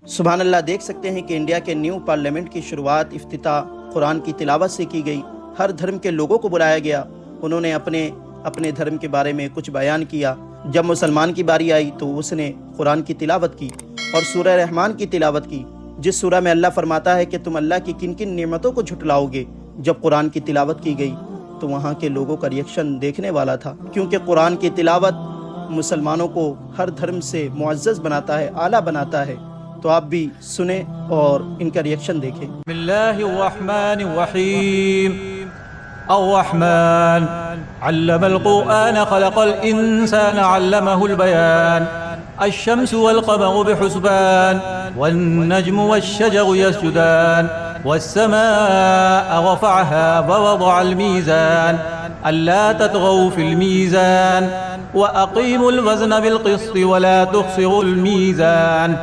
सुभान अल्लाह। देख सकते हैं कि इंडिया के न्यू पार्लियामेंट की शुरुआत इफ्तिताह कुरान की तिलावत से की गई। हर धर्म के लोगों को बुलाया गया, उन्होंने अपने अपने धर्म के बारे में कुछ बयान किया। जब मुसलमान की बारी आई तो उसने कुरान की तिलावत की और सूरह रहमान की तिलावत की, जिस सूरह में अल्लाह फरमाता है कि तुम अल्लाह की किन किन नेमतों को झुटलाओगे। जब कुरान की तिलावत की गई तो वहाँ के लोगों का रिएक्शन देखने वाला था, क्योंकि कुरान की तिलावत मुसलमानों को हर धर्म से मुअज़्ज़ज़ बनाता है, आला बनाता है। तो आप भी सुने और इनका रिएक्शन देखें। बिस्मिल्लाहिर्रहमानिर्रहीम। अर्रहमान अल्लमल कुरआन खलक़ल इंसान अल्लमहुल बयान। अश्शम्सु वल क़मरु बिहुस्बान वन्नज्मु वश्शजरु यस्जुदान वस्समाअ रफ़अहा ववضअल मीज़ान अल्ला ततग़ौ फ़िल मीज़ान व अक़ीमुल वज़न बिल क़िस्ति वला तुख़्सिरुल मीज़ान।